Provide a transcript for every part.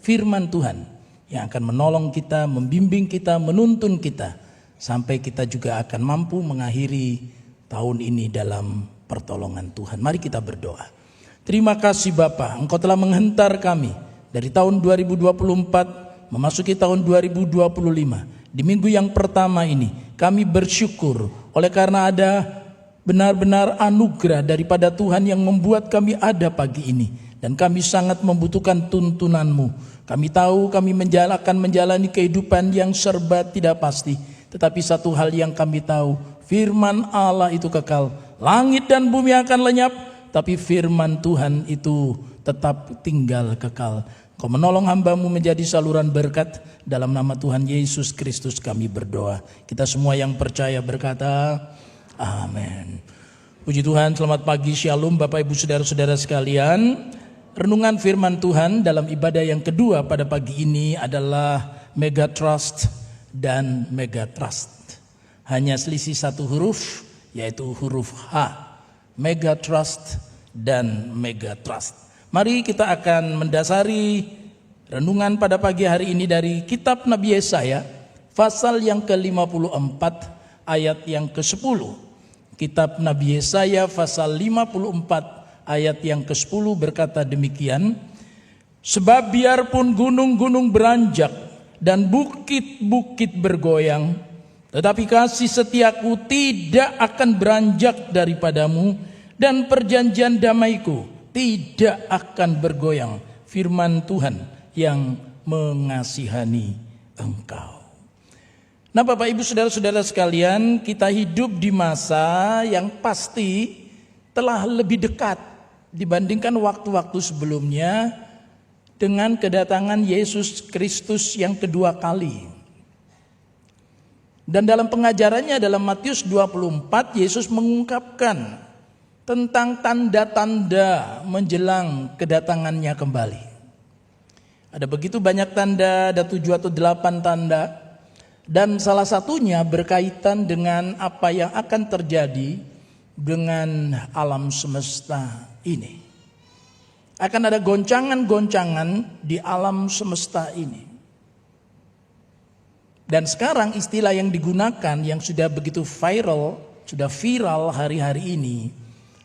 firman Tuhan yang akan menolong kita, membimbing kita, menuntun kita sampai kita juga akan mampu mengakhiri tahun ini dalam pertolongan Tuhan. Mari kita berdoa. Terima kasih Bapa, Engkau telah menghentar kami dari tahun 2024 memasuki tahun 2025. Di minggu yang pertama ini kami bersyukur oleh karena ada benar-benar anugerah daripada Tuhan yang membuat kami ada pagi ini. Dan kami sangat membutuhkan tuntunan-Mu. Kami tahu kami menjalani kehidupan yang serba tidak pasti. Tetapi satu hal yang kami tahu, firman Allah itu kekal. Langit dan bumi akan lenyap, tapi firman Tuhan itu tetap tinggal kekal. Kau menolong hamba-Mu menjadi saluran berkat. Dalam nama Tuhan Yesus Kristus kami berdoa. Kita semua yang percaya berkata, amin. Puji Tuhan, selamat pagi, shalom Bapak Ibu Saudara-saudara sekalian. Renungan firman Tuhan dalam ibadah yang kedua pada pagi ini adalah Mega Trust dan Mega Trust. Hanya selisih satu huruf, yaitu huruf H. Mega Trust dan Mega Trust. Mari kita akan mendasari renungan pada pagi hari ini dari kitab Nabi Yesaya, pasal yang ke-54 ayat yang ke-10. Kitab Nabi Yesaya pasal 54 ayat yang ke-10 berkata demikian, sebab biarpun gunung-gunung beranjak dan bukit-bukit bergoyang, tetapi kasih setiaku tidak akan beranjak daripadamu, dan perjanjian damaiku tidak akan bergoyang. Firman Tuhan yang mengasihani engkau. Nah Bapak Ibu Saudara-saudara sekalian, kita hidup di masa yang pasti telah lebih dekat dibandingkan waktu-waktu sebelumnya dengan kedatangan Yesus Kristus yang kedua kali. Dan dalam pengajarannya dalam Matius 24, Yesus mengungkapkan tentang tanda-tanda menjelang kedatangannya kembali. Ada begitu banyak tanda, ada 7 atau 8 tanda. Dan salah satunya berkaitan dengan apa yang akan terjadi dengan alam semesta ini. Akan ada goncangan-goncangan di alam semesta ini. Dan sekarang istilah yang digunakan yang sudah begitu viral hari-hari ini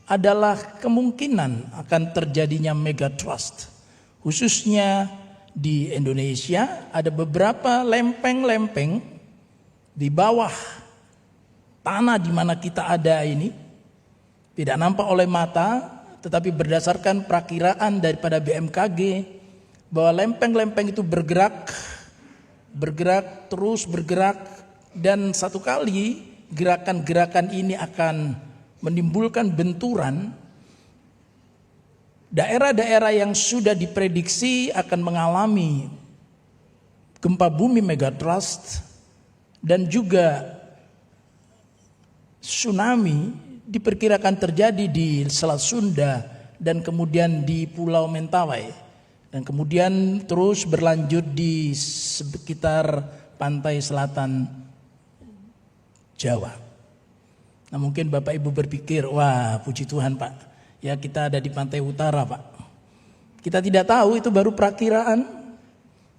adalah kemungkinan akan terjadinya mega trust. Khususnya di Indonesia ada beberapa lempeng-lempeng di bawah tanah di mana kita ada ini, tidak nampak oleh mata, tetapi berdasarkan perakiraan daripada BMKG bahwa lempeng-lempeng itu bergerak, dan satu kali gerakan-gerakan ini akan menimbulkan benturan. Daerah-daerah yang sudah diprediksi akan mengalami gempa bumi megatrust dan juga tsunami diperkirakan terjadi di Selat Sunda dan kemudian di Pulau Mentawai dan kemudian terus berlanjut di sekitar pantai selatan Jawa. Nah mungkin Bapak Ibu berpikir, wah puji Tuhan Pak, ya kita ada di pantai utara Pak. Kita tidak tahu, itu baru perakiraan.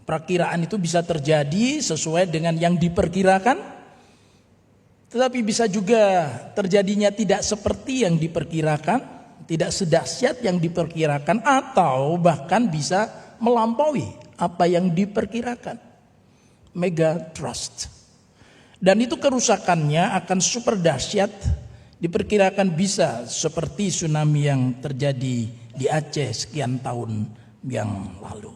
Perakiraan itu bisa terjadi sesuai dengan yang diperkirakan. Tetapi bisa juga terjadinya tidak seperti yang diperkirakan, tidak sedahsyat yang diperkirakan, atau bahkan bisa melampaui apa yang diperkirakan. Mega trust. Dan itu kerusakannya akan super dahsyat, diperkirakan bisa seperti tsunami yang terjadi di Aceh sekian tahun yang lalu.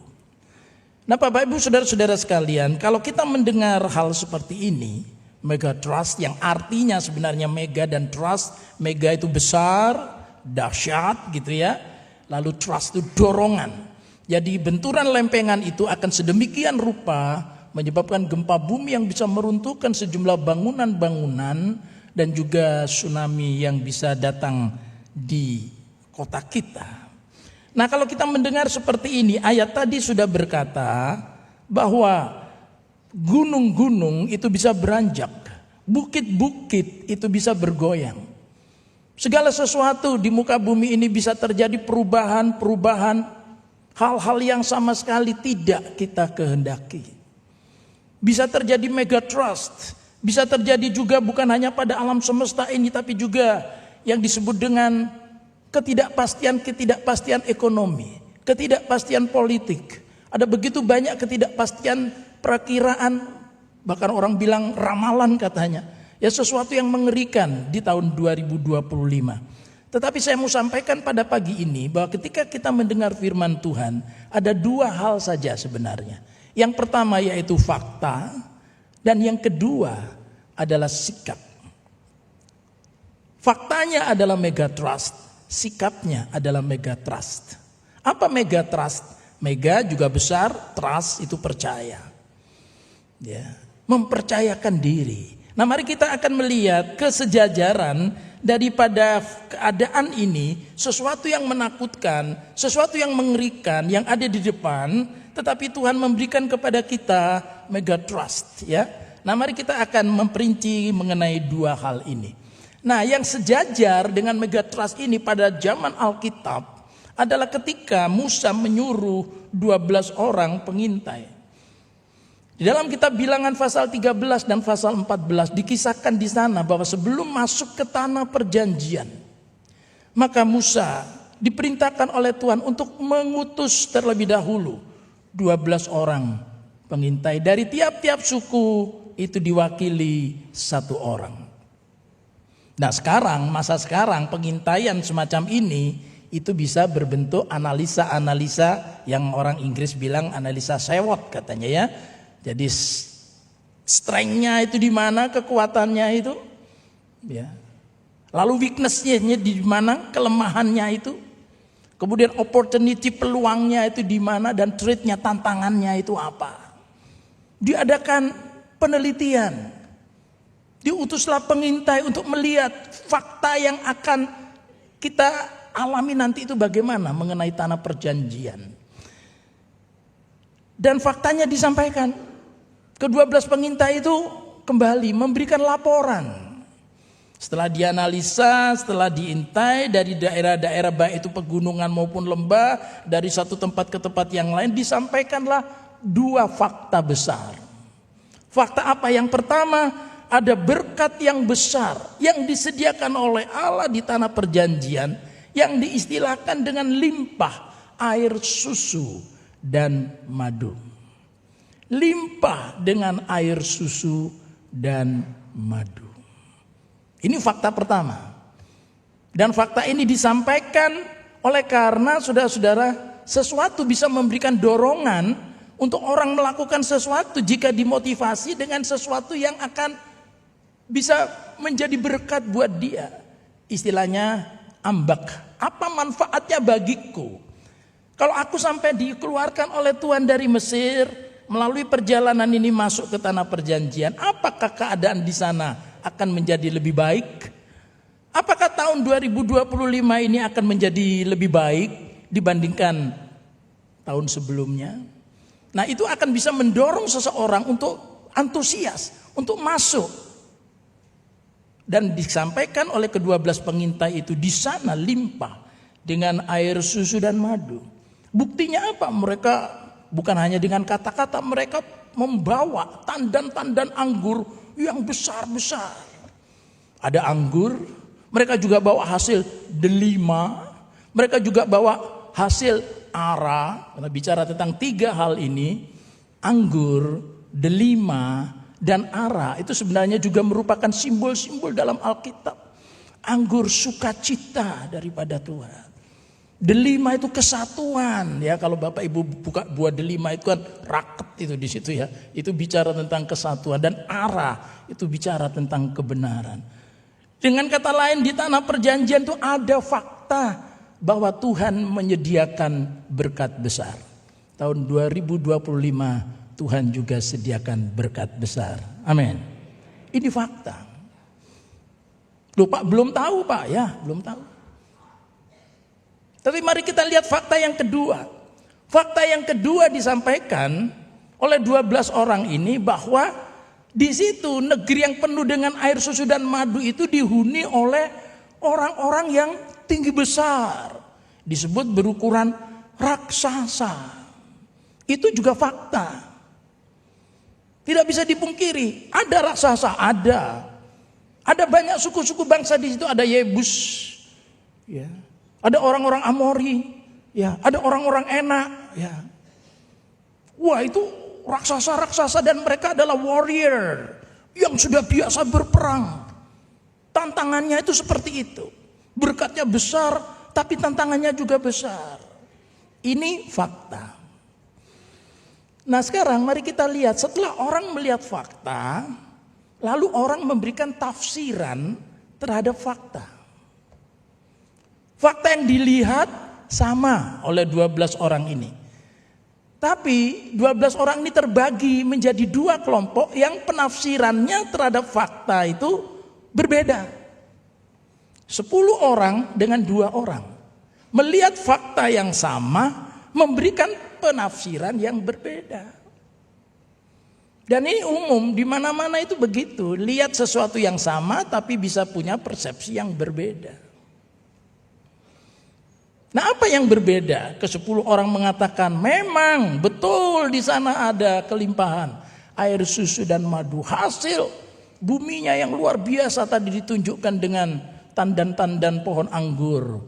Nah Bapak Ibu Saudara-saudara sekalian, kalau kita mendengar hal seperti ini, mega trust yang artinya sebenarnya mega dan trust, mega itu besar, dahsyat gitu ya. Lalu trust itu dorongan. Jadi benturan lempengan itu akan sedemikian rupa menyebabkan gempa bumi yang bisa meruntuhkan sejumlah bangunan-bangunan dan juga tsunami yang bisa datang di kota kita. Nah kalau kita mendengar seperti ini, ayat tadi sudah berkata bahwa gunung-gunung itu bisa beranjak, bukit-bukit itu bisa bergoyang. Segala sesuatu di muka bumi ini bisa terjadi perubahan-perubahan. hal-hal yang sama sekali tidak kita kehendaki. Bisa terjadi mega trust, bisa terjadi juga bukan hanya pada alam semesta ini, tapi juga yang disebut dengan ketidakpastian ekonomi, ketidakpastian politik. Ada begitu banyak ketidakpastian perakiraan, bahkan orang bilang ramalan katanya. Ya, sesuatu yang mengerikan di tahun 2025. Tetapi saya mau sampaikan pada pagi ini bahwa ketika kita mendengar firman Tuhan, ada dua hal saja sebenarnya. Yang pertama yaitu fakta, dan yang kedua adalah sikap. Faktanya adalah mega trust, sikapnya adalah mega trust. Apa mega trust? Mega juga besar, trust itu percaya. Ya, mempercayakan diri. Nah, mari kita akan melihat kesejajaran daripada keadaan ini, sesuatu yang menakutkan, sesuatu yang mengerikan yang ada di depan, tetapi Tuhan memberikan kepada kita mega trust, ya. Nah, mari kita akan memperinci mengenai dua hal ini. Nah, yang sejajar dengan mega trust ini pada zaman Alkitab adalah ketika Musa menyuruh 12 orang pengintai. Di dalam kitab Bilangan pasal 13 dan pasal 14 dikisahkan di sana bahwa sebelum masuk ke tanah perjanjian, maka Musa diperintahkan oleh Tuhan untuk mengutus terlebih dahulu 12 orang pengintai. Dari tiap-tiap suku itu diwakili satu orang. Nah, masa sekarang pengintaian semacam ini itu bisa berbentuk analisa-analisa yang orang Inggris bilang analisa SWOT katanya, ya. Jadi strength-nya itu di mana, kekuatannya itu, ya. Lalu weakness-nya di mana, kelemahannya itu. Kemudian opportunity, peluangnya itu di mana, dan threat-nya, tantangannya itu apa. Diadakan penelitian. Diutuslah pengintai untuk melihat fakta yang akan kita alami nanti itu bagaimana mengenai tanah perjanjian. Dan faktanya disampaikan. Ke-12 pengintai itu kembali memberikan laporan. Setelah dianalisa, setelah diintai dari daerah-daerah baik itu pegunungan maupun lembah, dari satu tempat ke tempat yang lain, disampaikanlah dua fakta besar. Fakta apa? Yang pertama, ada berkat yang besar yang disediakan oleh Allah di tanah perjanjian yang diistilahkan dengan limpah air susu dan madu. Limpah dengan air susu dan madu. Ini fakta pertama. Dan fakta ini disampaikan oleh karena saudara-saudara, sesuatu bisa memberikan dorongan untuk orang melakukan sesuatu jika dimotivasi dengan sesuatu yang akan bisa menjadi berkat buat dia. Istilahnya ambak. Apa manfaatnya bagiku? Kalau aku sampai dikeluarkan oleh Tuhan dari Mesir, melalui perjalanan ini masuk ke tanah perjanjian, apakah keadaan di sana akan menjadi lebih baik? Apakah tahun 2025 ini akan menjadi lebih baik dibandingkan tahun sebelumnya? Nah, itu akan bisa mendorong seseorang untuk antusias, untuk masuk. Dan disampaikan oleh ke-12 pengintai itu di sana limpah dengan air susu dan madu. Buktinya apa? Mereka bukan hanya dengan kata-kata, mereka membawa tandan-tandan anggur yang besar-besar. Ada anggur, mereka juga bawa hasil delima, mereka juga bawa hasil ara. Kita bicara tentang tiga hal ini, anggur, delima, dan ara, itu sebenarnya juga merupakan simbol-simbol dalam Alkitab. Anggur sukacita daripada Tuhan. Delima itu kesatuan, ya. Kalau Bapak Ibu buka buah delima itu kan raket itu di situ, ya. Itu bicara tentang kesatuan. Dan ara itu bicara tentang kebenaran. Dengan kata lain, di tanah perjanjian itu ada fakta bahwa Tuhan menyediakan berkat besar. Tahun 2025 Tuhan juga sediakan berkat besar. Amin. Ini fakta. Loh Pak, belum tahu Pak, ya, belum tahu. Tapi mari kita lihat fakta yang kedua. Fakta yang kedua disampaikan oleh 12 orang ini bahwa di situ negeri yang penuh dengan air susu dan madu itu dihuni oleh orang-orang yang tinggi besar. Disebut berukuran raksasa. Itu juga fakta. Tidak bisa dipungkiri, ada raksasa, ada. Ada banyak suku-suku bangsa di situ, ada Yebus, ya. Ada orang-orang Amori, ya. Ada orang-orang Enak, ya. Wah, itu raksasa-raksasa dan mereka adalah warrior yang sudah biasa berperang. Tantangannya itu seperti itu. Berkatnya besar, tapi tantangannya juga besar. Ini fakta. Nah sekarang mari kita lihat, setelah orang melihat fakta, lalu orang memberikan tafsiran terhadap fakta. Fakta yang dilihat sama oleh 12 orang ini. Tapi 12 orang ini terbagi menjadi 2 kelompok yang penafsirannya terhadap fakta itu berbeda. 10 orang dengan 2 orang melihat fakta yang sama, memberikan penafsiran yang berbeda. Dan ini umum, di mana-mana itu begitu. Lihat sesuatu yang sama tapi bisa punya persepsi yang berbeda. Nah, apa yang berbeda? Ke-10 orang mengatakan memang betul di sana ada kelimpahan air susu dan madu. Hasil buminya yang luar biasa tadi ditunjukkan dengan tandan-tandan pohon anggur,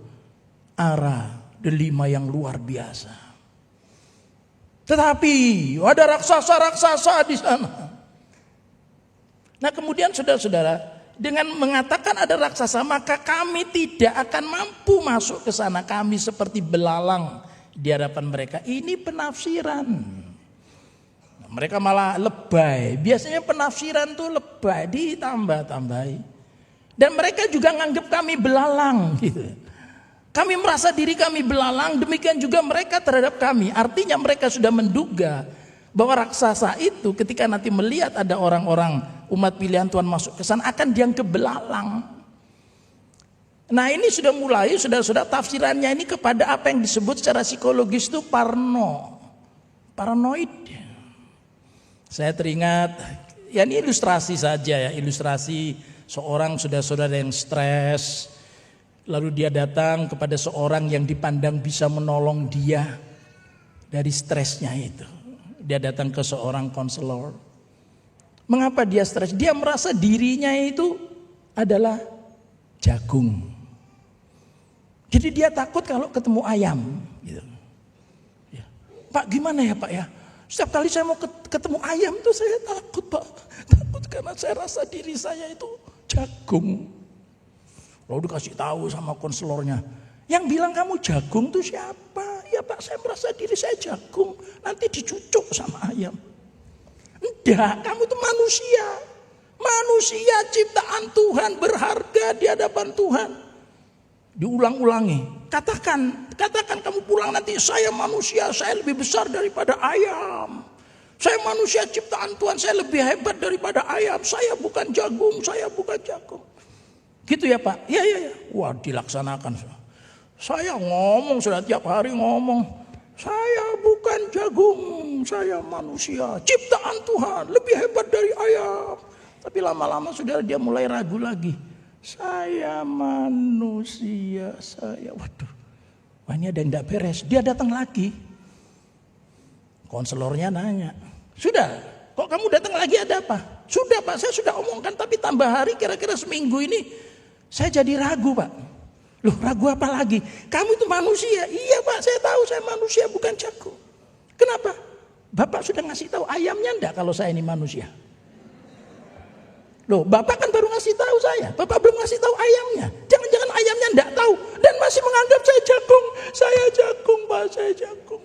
ara, delima yang luar biasa. Tetapi ada raksasa-raksasa di sana. Nah kemudian saudara-saudara, dengan mengatakan ada raksasa, maka kami tidak akan mampu masuk ke sana. Kami seperti belalang di hadapan mereka. Ini penafsiran. Mereka malah lebay. Biasanya penafsiran itu lebay, ditambah-tambahi. Dan mereka juga nganggap kami belalang gitu. Kami merasa diri kami belalang, demikian juga mereka terhadap kami. Artinya mereka sudah menduga bahwa raksasa itu ketika nanti melihat ada orang-orang umat pilihan Tuhan masuk ke sana akan dianggap belalang. Nah ini sudah mulai, saudara-saudara, tafsirannya ini kepada apa yang disebut secara psikologis itu paranoid. Saya teringat, ya ini ilustrasi saja ya, ilustrasi seorang saudara-saudara yang stres. Lalu dia datang kepada seorang yang dipandang bisa menolong dia dari stresnya itu. Dia datang ke seorang konselor. Mengapa dia stres? Dia merasa dirinya itu adalah jagung. Jadi dia takut kalau ketemu ayam. Gitu. Ya. Pak gimana ya Pak ya? Setiap kali saya mau ketemu ayam tuh saya takut Pak. Takut karena saya rasa diri saya itu jagung. Lalu dikasih tahu sama konselornya, yang bilang kamu jagung tuh siapa? Ya Pak, saya merasa diri saya jagung, nanti dicucuk sama ayam. Enggak, kamu itu manusia. Manusia ciptaan Tuhan, berharga di hadapan Tuhan. Diulang-ulangi. Katakan kamu pulang nanti, saya manusia, saya lebih besar daripada ayam. Saya manusia ciptaan Tuhan, saya lebih hebat daripada ayam. Saya bukan jagung, saya bukan jagung. Gitu ya Pak? Ya. Wah dilaksanakan. Saya ngomong sudah tiap hari ngomong. Saya bukan jagung, saya manusia. Ciptaan Tuhan, lebih hebat dari ayam. Tapi lama-lama saudara dia mulai ragu lagi. Saya manusia, saya. Waduh, wah ini ada yang tidak beres. Dia datang lagi. Konselornya nanya, sudah, kok kamu datang lagi ada apa? Sudah Pak, saya sudah omongkan, tapi tambah hari kira-kira seminggu ini. Saya jadi ragu Pak. Loh ragu apa lagi? Kamu itu manusia. Iya Pak, saya tahu saya manusia bukan jagung. Kenapa? Bapak sudah ngasih tahu ayamnya enggak kalau saya ini manusia? Loh Bapak kan baru ngasih tahu saya. Bapak belum ngasih tahu ayamnya. Jangan-jangan ayamnya enggak tahu. Dan masih menganggap saya jagung. Saya jagung Pak, saya jagung.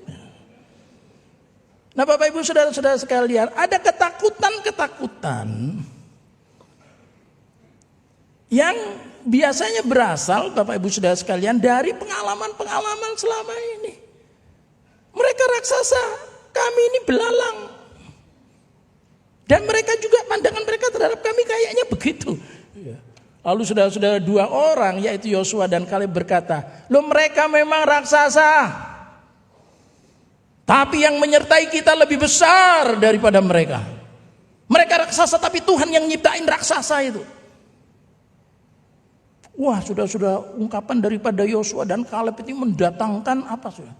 Nah Bapak Ibu saudara-saudara sekalian, ada ketakutan-ketakutan yang biasanya berasal Bapak Ibu saudara sekalian dari pengalaman-pengalaman selama ini. Mereka raksasa, kami ini belalang. Dan mereka juga pandangan mereka terhadap kami kayaknya begitu. Lalu saudara-saudara 2 orang yaitu Yosua dan Kaleb berkata, loh mereka memang raksasa. Tapi yang menyertai kita lebih besar daripada mereka. Mereka raksasa tapi Tuhan yang nyiptain raksasa itu. Wah sudah ungkapan daripada Yosua dan Kaleb itu mendatangkan apa sudah?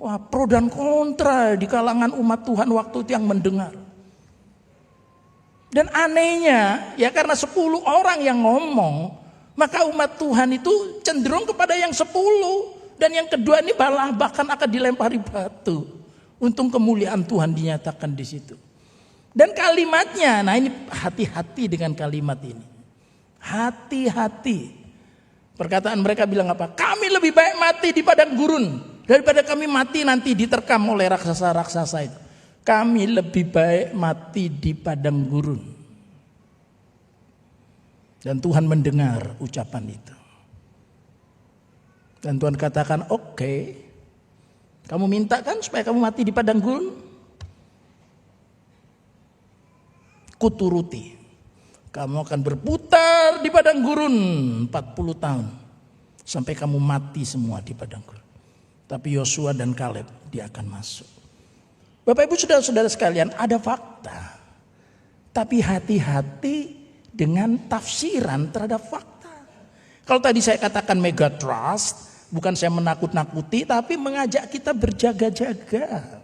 Wah, pro dan kontra di kalangan umat Tuhan waktu itu yang mendengar. Dan anehnya, ya karena 10 orang yang ngomong, maka umat Tuhan itu cenderung kepada yang 10. Dan yang kedua ini bahkan akan dilempari batu. Untung kemuliaan Tuhan dinyatakan di situ. Dan kalimatnya, nah ini hati-hati dengan kalimat ini. Hati-hati. Perkataan mereka bilang apa? Kami lebih baik mati di padang gurun daripada kami mati nanti diterkam oleh raksasa-raksasa itu. Kami lebih baik mati di padang gurun. Dan Tuhan mendengar ucapan itu. Dan Tuhan katakan, oke, kamu minta kan supaya kamu mati di padang gurun? Kuturuti. Kamu akan berputar di padang gurun 40 tahun. Sampai kamu mati semua di padang gurun. Tapi Yosua dan Kaleb dia akan masuk. Bapak Ibu saudara-saudara sekalian, ada fakta. Tapi hati-hati dengan tafsiran terhadap fakta. Kalau tadi saya katakan mega trust, bukan saya menakut-nakuti, tapi mengajak kita berjaga-jaga.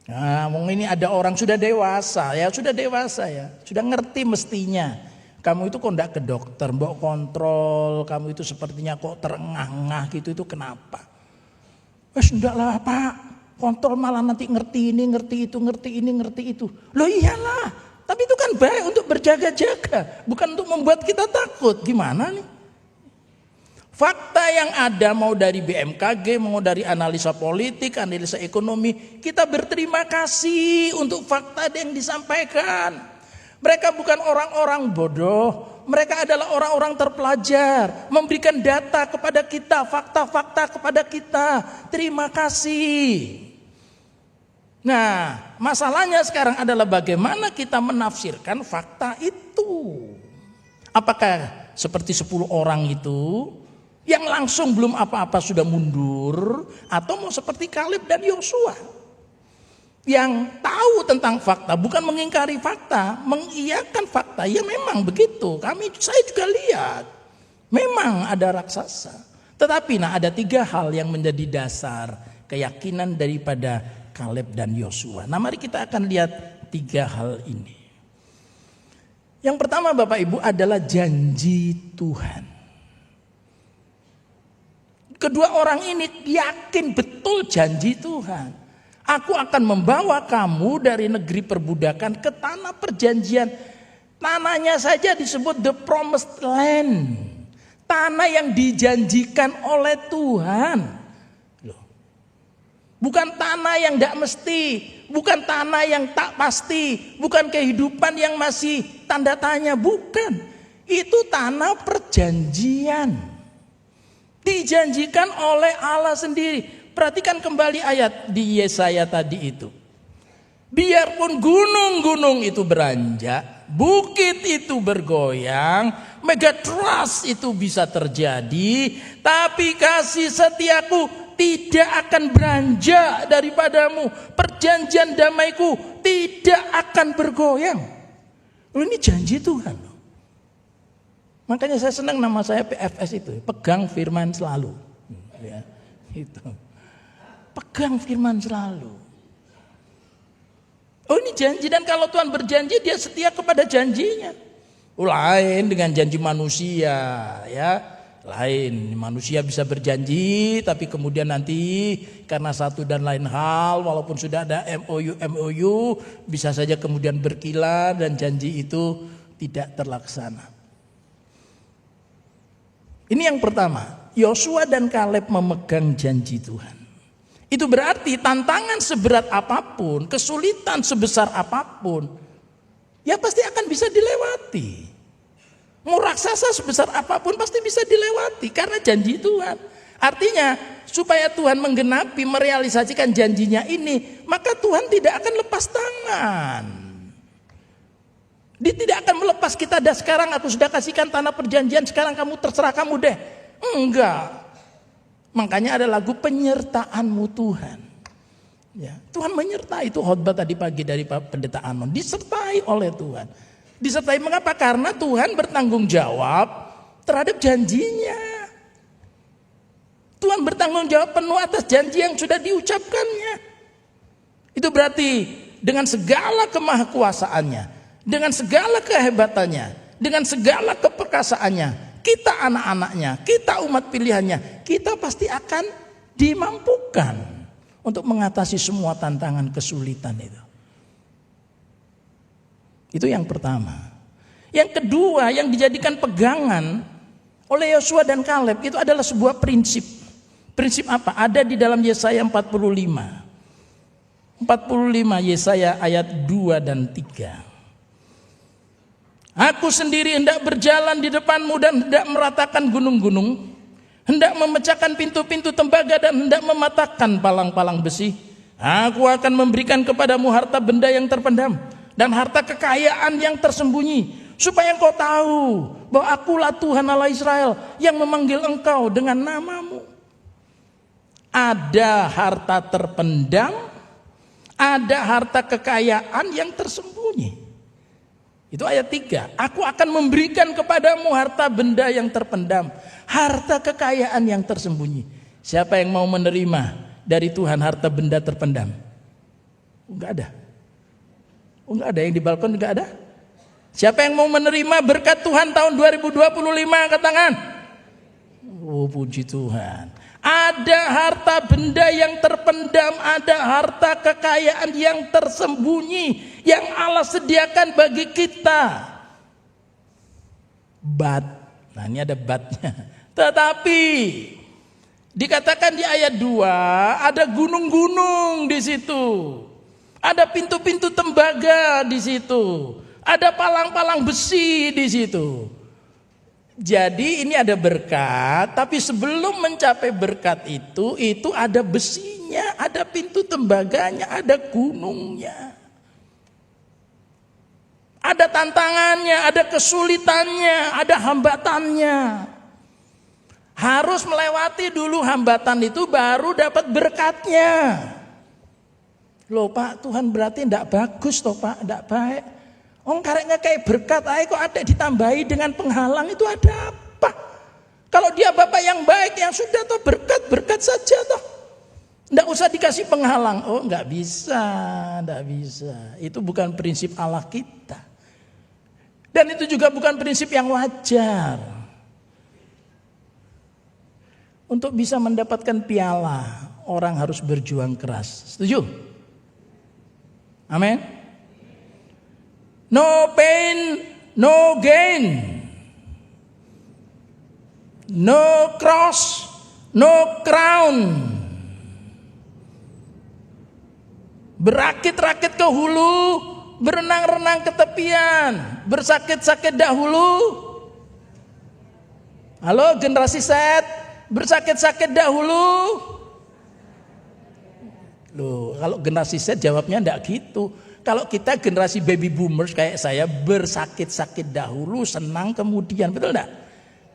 Nah, ini ada orang sudah dewasa ya, sudah ngerti mestinya. Kamu itu kok enggak ke dokter, mbok kontrol, kamu itu sepertinya kok terengah-engah gitu, itu kenapa? Wes enggak lah Pak, kontrol malah nanti ngerti ini, ngerti itu, ngerti ini, ngerti itu. Loh iyalah, tapi itu kan baik untuk berjaga-jaga, bukan untuk membuat kita takut. Gimana nih? Fakta yang ada mau dari BMKG, mau dari analisa politik, analisa ekonomi, kita berterima kasih untuk fakta yang disampaikan. Mereka bukan orang-orang bodoh, mereka adalah orang-orang terpelajar, memberikan data kepada kita, fakta-fakta kepada kita. Terima kasih. Nah, masalahnya sekarang adalah bagaimana kita menafsirkan fakta itu. Apakah seperti 10 orang itu yang langsung belum apa-apa sudah mundur, atau mau seperti Kaleb dan Yosua yang tahu tentang fakta, bukan mengingkari fakta, mengiyakan fakta. Ya memang begitu, saya juga lihat memang ada raksasa. Tetapi ada 3 hal yang menjadi dasar keyakinan daripada Kaleb dan Yosua. Nah, mari kita akan lihat 3 hal ini. Yang pertama Bapak Ibu adalah janji Tuhan. Kedua orang ini yakin betul janji Tuhan. Aku akan membawa kamu dari negeri perbudakan ke tanah perjanjian. Tanahnya saja disebut the promised land. Tanah yang dijanjikan oleh Tuhan. Bukan tanah yang tidak mesti. Bukan tanah yang tak pasti. Bukan kehidupan yang masih tanda tanya. Bukan. Itu tanah perjanjian. Dijanjikan oleh Allah sendiri. Perhatikan kembali ayat di Yesaya tadi itu. Biarpun gunung-gunung itu beranjak, bukit itu bergoyang, megatrust itu bisa terjadi, tapi kasih setiaku tidak akan beranjak daripadamu. Perjanjian damaiku tidak akan bergoyang. Ini janji Tuhan. Makanya saya senang nama saya PFS itu, pegang firman selalu. Ya, itu. Pegang firman selalu. Oh ini janji, dan kalau Tuhan berjanji dia setia kepada janjinya. Lain dengan janji manusia ya. Lain, manusia bisa berjanji tapi kemudian nanti karena satu dan lain hal, walaupun sudah ada MOU bisa saja kemudian berkilat dan janji itu tidak terlaksana. Ini yang pertama, Yosua dan Kaleb memegang janji Tuhan. Itu berarti tantangan seberat apapun, kesulitan sebesar apapun, ya pasti akan bisa dilewati. Mau raksasa sebesar apapun pasti bisa dilewati karena janji Tuhan. Artinya supaya Tuhan menggenapi, merealisasikan janjinya ini, maka Tuhan tidak akan lepas tangan. Dia tidak akan melepas kita. Dah sekarang aku sudah kasihkan tanah perjanjian, sekarang kamu terserah kamu deh. Enggak. Makanya ada lagu penyertaanmu Tuhan. Ya, Tuhan menyertai, itu khotbah tadi pagi dari Pendeta Anon. Disertai oleh Tuhan. Disertai mengapa? Karena Tuhan bertanggung jawab terhadap janjinya. Tuhan bertanggung jawab penuh atas janji yang sudah diucapkannya. Itu berarti dengan segala kemahakuasaannya, dengan segala kehebatannya, dengan segala keperkasaannya, kita anak-anaknya, kita umat pilihannya, kita pasti akan dimampukan untuk mengatasi semua tantangan kesulitan itu. Itu yang pertama. Yang kedua yang dijadikan pegangan oleh Yosua dan Kaleb itu adalah sebuah prinsip. Prinsip apa? Ada di dalam Yesaya 45. 45 Yesaya ayat 2 dan 3. Aku sendiri hendak berjalan di depanmu dan hendak meratakan gunung-gunung, hendak memecahkan pintu-pintu tembaga dan hendak mematahkan palang-palang besi. Aku akan memberikan kepadamu harta benda yang terpendam dan harta kekayaan yang tersembunyi, supaya engkau tahu bahwa akulah Tuhan Allah Israel yang memanggil engkau dengan namamu. Ada harta terpendam, ada harta kekayaan yang tersembunyi. Itu ayat 3. Aku akan memberikan kepadamu harta benda yang terpendam, harta kekayaan yang tersembunyi. Siapa yang mau menerima dari Tuhan harta benda terpendam? Enggak ada. Enggak ada. Yang di balkon enggak ada. Siapa yang mau menerima berkat Tuhan tahun 2025? Angkat tangan. Oh, puji Tuhan. Ada harta benda yang terpendam, ada harta kekayaan yang tersembunyi yang Allah sediakan bagi kita. But, nah ini ada batnya. Tetapi dikatakan di ayat 2 ada gunung-gunung di situ, ada pintu-pintu tembaga di situ, ada palang-palang besi di situ. Jadi ini ada berkat, tapi sebelum mencapai berkat itu ada besinya, ada pintu tembaganya, ada gunungnya. Ada tantangannya, ada kesulitannya, ada hambatannya. Harus melewati dulu hambatan itu baru dapat berkatnya. Loh Pak, Tuhan berarti tidak bagus toh Pak, tidak baik. Kareknya kayak berkat aja kok ada ditambahi dengan penghalang, itu ada apa? Kalau dia Bapak yang baik, yang sudah toh berkat saja toh. Tidak usah dikasih penghalang. Oh nggak bisa, nggak bisa. Itu bukan prinsip Allah kita. Dan itu juga bukan prinsip yang wajar. Untuk bisa mendapatkan piala, orang harus berjuang keras. Setuju? Amin. No pain, no gain. No cross, no crown. Berakit-rakit ke hulu, berenang-renang ke tepian, bersakit-sakit dahulu. Halo generasi Z, bersakit-sakit dahulu. Loh, kalau generasi Z jawabnya enggak gitu. Kalau kita generasi baby boomers kayak saya, bersakit-sakit dahulu, senang kemudian, betul enggak?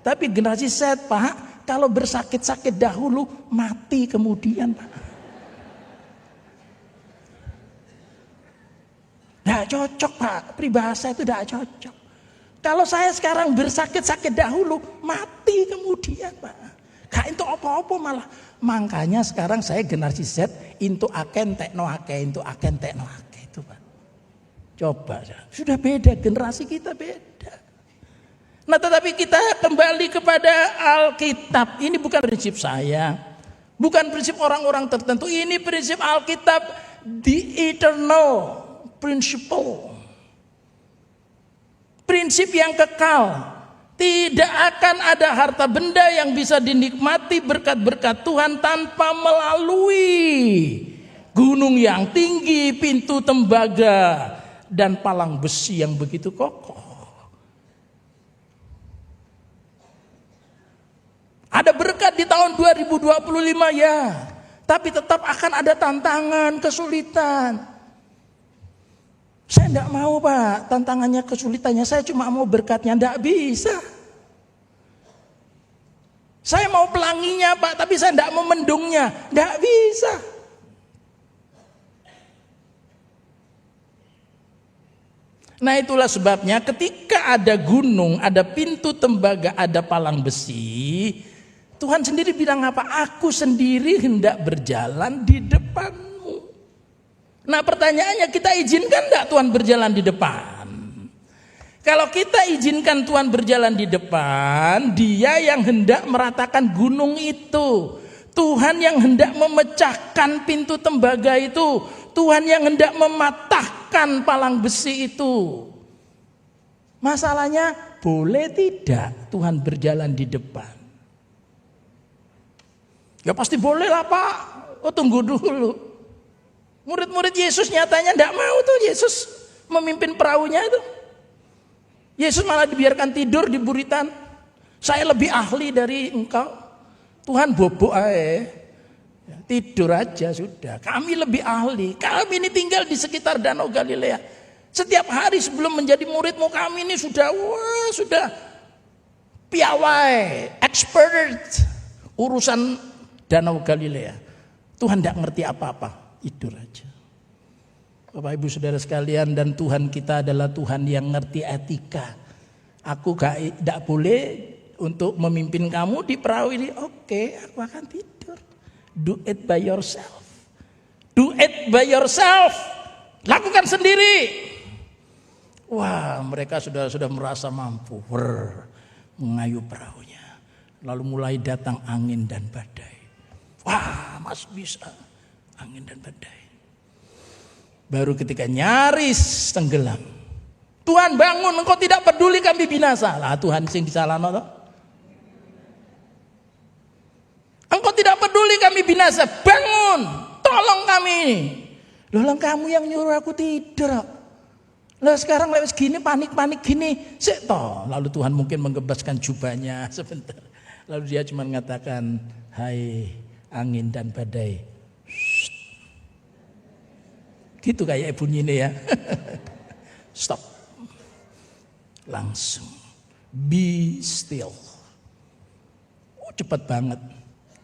Tapi generasi Z Pak, kalau bersakit-sakit dahulu, mati kemudian Pak. Enggak cocok Pak, peribahasa itu enggak cocok. Kalau saya sekarang bersakit-sakit dahulu, mati kemudian Pak. Gak itu apa-apa malah. Makanya sekarang saya generasi Z, into aken tekno ake, into aken tekno ake. Coba, sudah beda, generasi kita beda. Nah tetapi kita kembali kepada Alkitab. Ini bukan prinsip saya, bukan prinsip orang-orang tertentu. Ini prinsip Alkitab, the eternal principle. Prinsip yang kekal. Tidak akan ada harta benda yang bisa dinikmati berkat-berkat Tuhan tanpa melalui gunung yang tinggi, pintu tembaga, dan palang besi yang begitu kokoh. Ada berkat di tahun 2025 ya, tapi tetap akan ada tantangan, kesulitan. Saya tidak mau Pak, tantangannya, kesulitannya, saya cuma mau berkatnya, tidak bisa. Saya mau pelanginya Pak, tapi saya tidak mau mendungnya, tidak bisa. Nah itulah sebabnya ketika ada gunung, ada pintu tembaga, ada palang besi, Tuhan sendiri bilang apa? Aku sendiri hendak berjalan di depanmu. Nah pertanyaannya, kita izinkan enggak Tuhan berjalan di depan? Kalau kita izinkan Tuhan berjalan di depan, Dia yang hendak meratakan gunung itu. Tuhan yang hendak memecahkan pintu tembaga itu. Tuhan yang hendak mematahkan palang besi itu. Masalahnya, boleh tidak Tuhan berjalan di depan? Ya pasti boleh lah Pak. Oh tunggu dulu. Murid-murid Yesus nyatanya tidak mau tuh Yesus memimpin perahunya itu. Yesus malah dibiarkan tidur di buritan. Saya lebih ahli dari engkau. Tuhan bobok aja. Tidur aja sudah. Kami lebih ahli. Kami ini tinggal di sekitar Danau Galilea. Setiap hari sebelum menjadi muridmu kami ini sudah piawai, expert urusan Danau Galilea. Tuhan tidak ngerti apa-apa. Tidur aja. Bapak Ibu Saudara sekalian, dan Tuhan kita adalah Tuhan yang ngerti etika. Aku tidak boleh untuk memimpin kamu di perahu ini. Oke, aku akan tidur. Do it by yourself. Do it by yourself. Lakukan sendiri. Wah, mereka sudah merasa mampu mengayuh perahunya. Lalu mulai datang angin dan badai. Wah, masih bisa angin dan badai. Baru ketika nyaris tenggelam, Tuhan bangun, engkau tidak peduli kami binasa. Lah Tuhan sing disalahno toh. Engkau tidak peduli kami binasa, bangun, tolong kami. Loh kamu yang nyuruh aku tidur. Lah sekarang lewat gini panik-panik gini, sik toh. Lalu Tuhan mungkin menggebaskan jubahnya sebentar. Lalu dia cuma mengatakan, hai angin dan badai. Gitu kayak bunyinya ya. Stop. Langsung. Be still. Oh, cepat banget.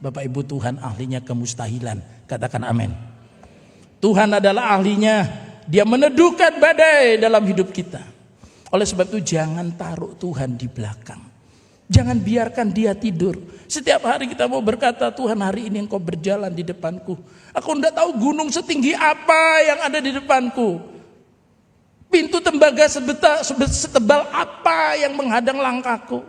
Bapak Ibu, Tuhan ahlinya kemustahilan. Katakan amin. Tuhan adalah ahlinya. Dia meneduhkan badai dalam hidup kita. Oleh sebab itu jangan taruh Tuhan di belakang. Jangan biarkan dia tidur. Setiap hari kita mau berkata, Tuhan hari ini engkau berjalan di depanku. Aku tidak tahu gunung setinggi apa yang ada di depanku. Pintu tembaga setebal apa yang menghadang langkahku.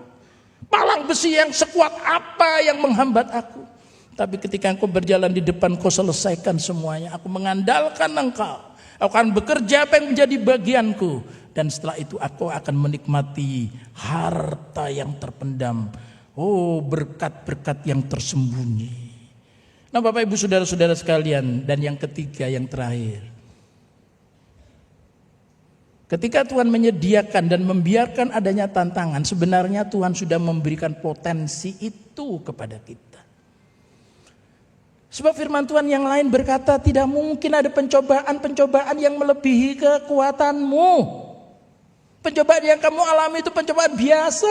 Palang besi yang sekuat apa yang menghambat aku. Tapi ketika engkau berjalan di depan, kau selesaikan semuanya. Aku mengandalkan engkau. Aku akan bekerja apa yang menjadi bagianku. Dan setelah itu aku akan menikmati harta yang terpendam. Oh, berkat-berkat yang tersembunyi. Nah Bapak Ibu Saudara-saudara sekalian, dan yang ketiga, yang terakhir. Ketika Tuhan menyediakan dan membiarkan adanya tantangan, sebenarnya Tuhan sudah memberikan potensi itu kepada kita. Sebab firman Tuhan yang lain berkata, tidak mungkin ada pencobaan-pencobaan yang melebihi kekuatanmu. Pencobaan yang kamu alami itu pencobaan biasa.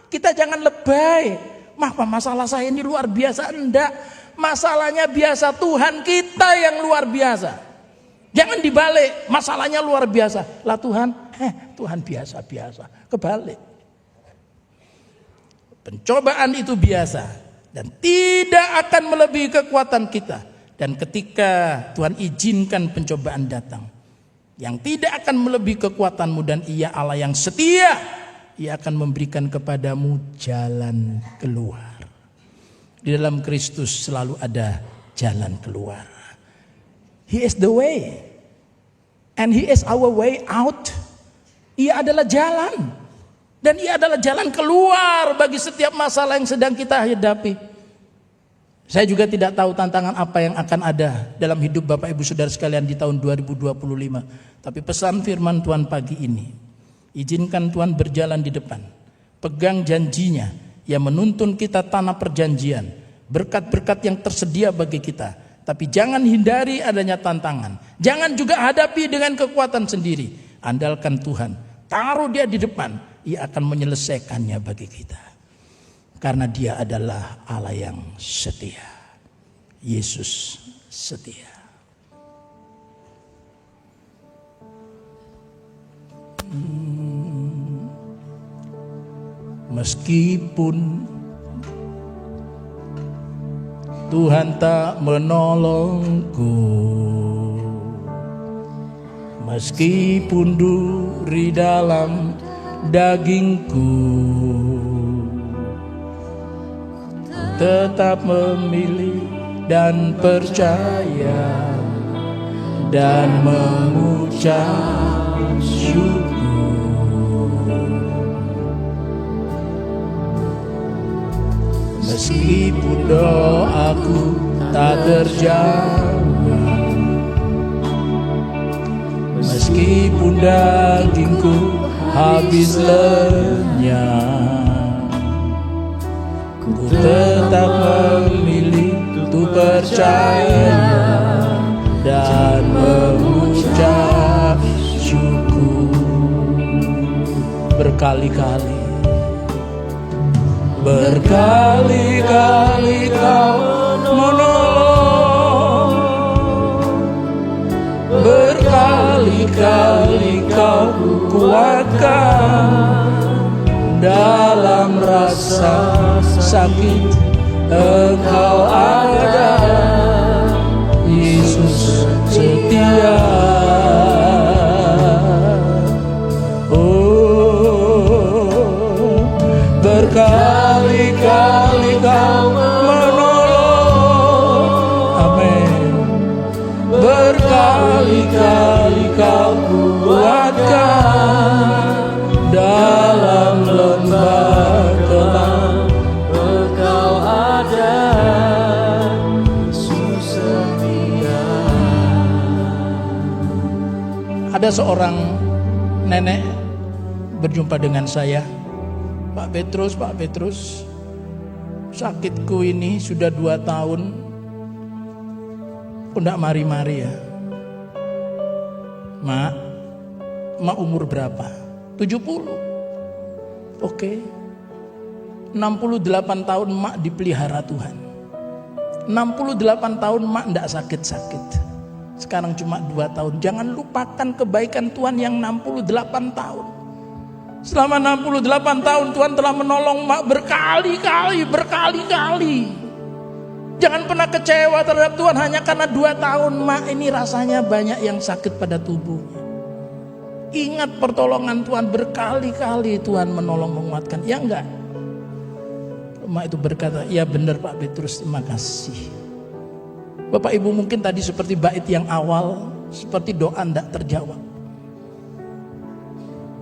Kita jangan lebay. Masalah saya ini luar biasa. Enggak. Masalahnya biasa, Tuhan kita yang luar biasa. Jangan dibalik, masalahnya luar biasa. Lah Tuhan, Tuhan biasa-biasa. Kebalik. Pencobaan itu biasa dan tidak akan melebihi kekuatan kita. Dan ketika Tuhan izinkan pencobaan datang, yang tidak akan melebihi kekuatanmu, dan Ia Allah yang setia, Ia akan memberikan kepadamu jalan keluar. Di dalam Kristus selalu ada jalan keluar. He is the way. And He is our way out. Ia adalah jalan. Dan Ia adalah jalan keluar bagi setiap masalah yang sedang kita hadapi. Saya juga tidak tahu tantangan apa yang akan ada dalam hidup Bapak Ibu Saudara sekalian di tahun 2025. Tapi pesan firman Tuhan pagi ini, izinkan Tuhan berjalan di depan. Pegang janjinya yang menuntun kita tanah perjanjian. Berkat-berkat yang tersedia bagi kita. Tapi jangan hindari adanya tantangan. Jangan juga hadapi dengan kekuatan sendiri. Andalkan Tuhan. Taruh Dia di depan. Ia akan menyelesaikannya bagi kita. Karena Dia adalah Allah yang setia. Yesus setia. Meskipun Tuhan tak menolongku. Meskipun duri dalam dagingku, tetap memilih dan percaya dan mengucap syukur. Meskipun doaku tak terjawab, meskipun dagingku habis lenyap, ku tetap memilih untuk percaya dan mengucap syukur. Berkali-kali, berkali-kali Kau menolong, berkali-kali Kau kuatkan. Dalam rasa sakit Engkau ada, Yesus setia. Oh, berkali-kali Kau menolong, amin. Berkali-kali Kau kuatkan. Dalam lembah gelap Engkau ada, Yesus setia. Ada seorang nenek berjumpa dengan saya. Pak Petrus, sakitku ini sudah 2 tahun, enggak mari-mari ya. Mak umur berapa? 70. Oke. 68 tahun mak dipelihara Tuhan. 68 tahun mak enggak sakit-sakit. Sekarang cuma 2 tahun. Jangan lupakan kebaikan Tuhan yang 68 tahun. Selama 68 tahun Tuhan telah menolong mak berkali-kali. Jangan pernah kecewa terhadap Tuhan hanya karena 2 tahun mak ini rasanya banyak yang sakit pada tubuhnya. Ingat pertolongan Tuhan, berkali-kali Tuhan menolong, menguatkan. Ya enggak? Mak itu berkata, ya benar Pak Petrus, terima kasih. Bapak Ibu mungkin tadi seperti bait yang awal, seperti doa enggak terjawab.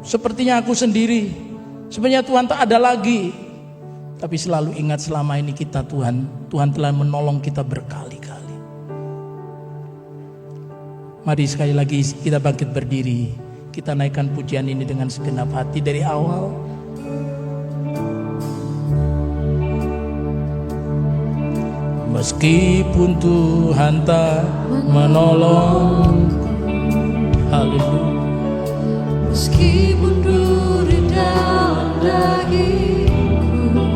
Sepertinya aku sendiri, sebenarnya Tuhan tak ada lagi. Tapi selalu ingat selama ini kita Tuhan telah menolong kita berkali-kali. Mari sekali lagi kita bangkit berdiri. Kita naikkan pujian ini dengan segenap hati dari awal. Meskipun Tuhan tak menolong, haleluya. Meskipun duri dalam dagingku,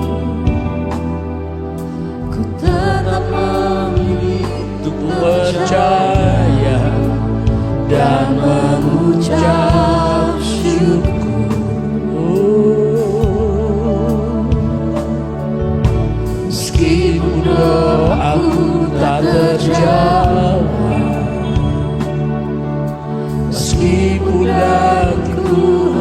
ku tetap memilih untuk percaya dan mengucap syukur. Meskipun doaku tak terjawab, meskipun dagingku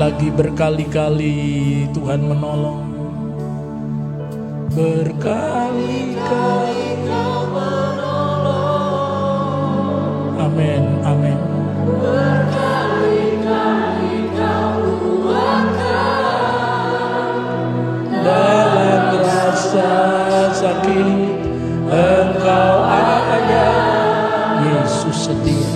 lagi, berkali-kali Tuhan menolong. Berkali-kali Kau menolong. Amin, amin. Berkali-kali Kau kuatkan. Dalam rasa sakit Engkau ada. Yesus setia.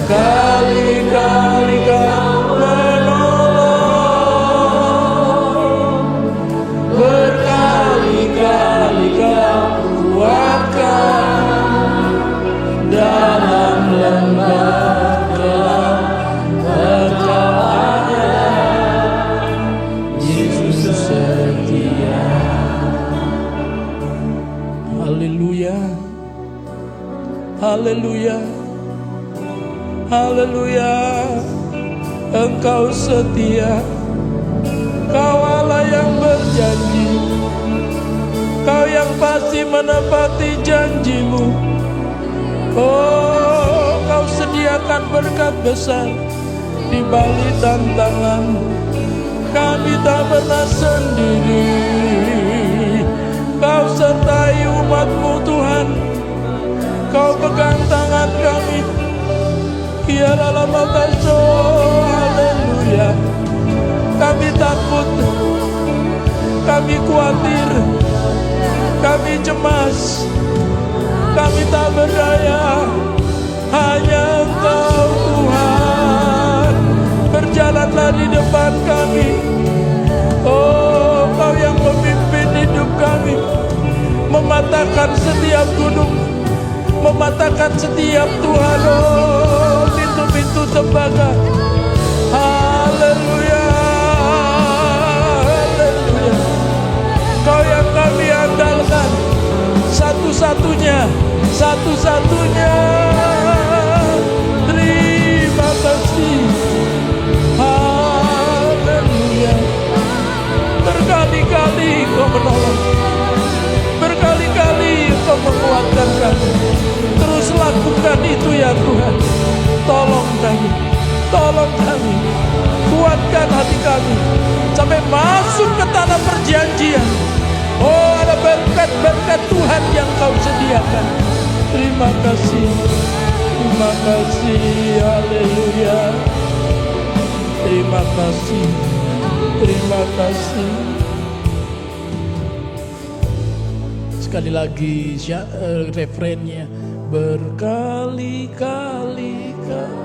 Berkali-kali Kau menolong, berkali-kali Kau kuatkan. Dalam lembah gelap Engkau ada. Yesus setia. Haleluya, haleluya. Haleluya, Engkau setia. Kau Allah yang berjanji, Kau yang pasti menepati janjimu. Oh, Kau sediakan berkat besar di balik tantangan. Kami tak pernah sendiri. Kau sertai umat-Mu Tuhan. Kau pegang tangan kami. Ya dalam mataso, haleluya. Kami takut, kami khawatir, kami cemas, kami tak berdaya. Hanya Engkau Tuhan, berjalanlah di depan kami. Oh, Kau yang memimpin hidup kami, mematahkan setiap gunung, mematahkan setiap Tuhan. Oh, pintu tembaga. Haleluya, haleluya. Kau yang kami andalkan, satu-satunya. Terima kasih. Haleluya. Berkali-kali Kau menolong, berkali-kali Kau menguatkan kami. Terus lakukan itu ya Tuhan. Tolong kami, kuatkan hati kami sampai masuk ke tanah perjanjian. Oh, ada berkat-berkat Tuhan yang Kau sediakan. Terima kasih, haleluya. Terima kasih. Sekali lagi refrennya. Berkali-kali Kau.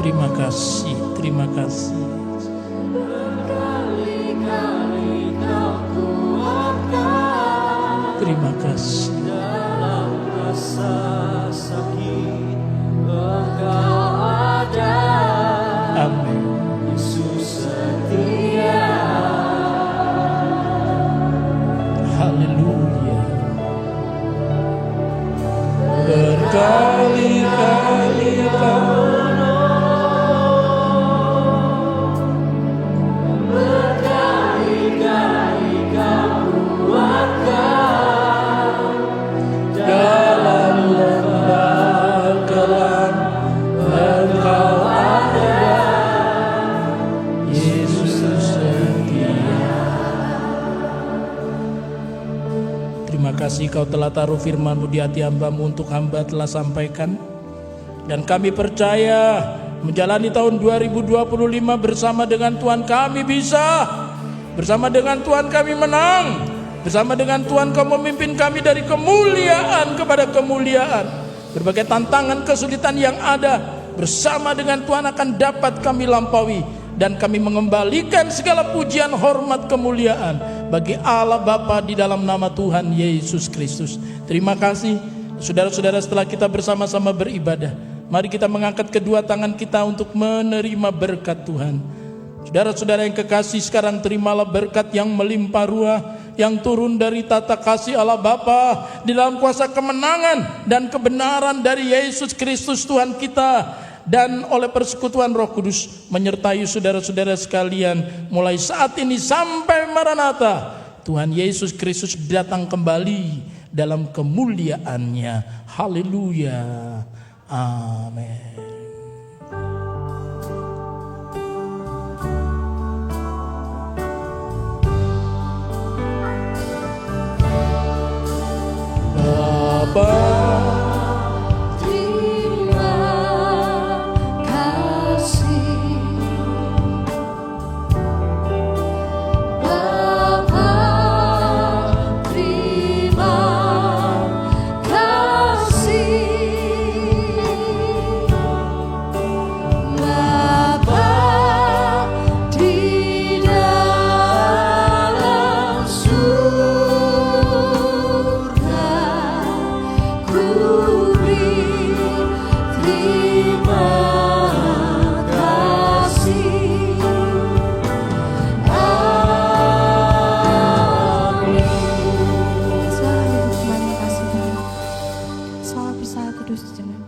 Terima kasih. Berkali-kali Kau kuatkan. Terima kasih. Dalam rasa sakit Engkau ada. Amin. Yesus setia. Haleluya. Berkali-kali Kau. Terima kasih Kau telah taruh firman-Mu di hati hamba-Mu untuk hamba telah sampaikan. Dan kami percaya menjalani tahun 2025 bersama dengan Tuhan kami bisa. Bersama dengan Tuhan kami menang. Bersama dengan Tuhan Kau memimpin kami dari kemuliaan kepada kemuliaan. Berbagai tantangan kesulitan yang ada, bersama dengan Tuhan akan dapat kami lampaui. Dan kami mengembalikan segala pujian, hormat, kemuliaan bagi Allah Bapa di dalam nama Tuhan Yesus Kristus. Terima kasih saudara-saudara. Setelah kita bersama-sama beribadah, mari kita mengangkat kedua tangan kita untuk menerima berkat Tuhan. Saudara-saudara yang kekasih, sekarang terimalah berkat yang melimpah ruah yang turun dari tata kasih Allah Bapa di dalam kuasa kemenangan dan kebenaran dari Yesus Kristus Tuhan kita, dan oleh persekutuan Roh Kudus menyertai saudara-saudara sekalian mulai saat ini sampai Maranatha. Tuhan Yesus Kristus datang kembali dalam kemuliaannya. Haleluya. Amin. Bapa, Terima kasih Bapa, terima kasih Bapa di dalam surga. Ku beri terima kasih. Amin. Selalu hidup Tuhan, yang kasih Tuhan. Selalu bersama kudus Tuhan.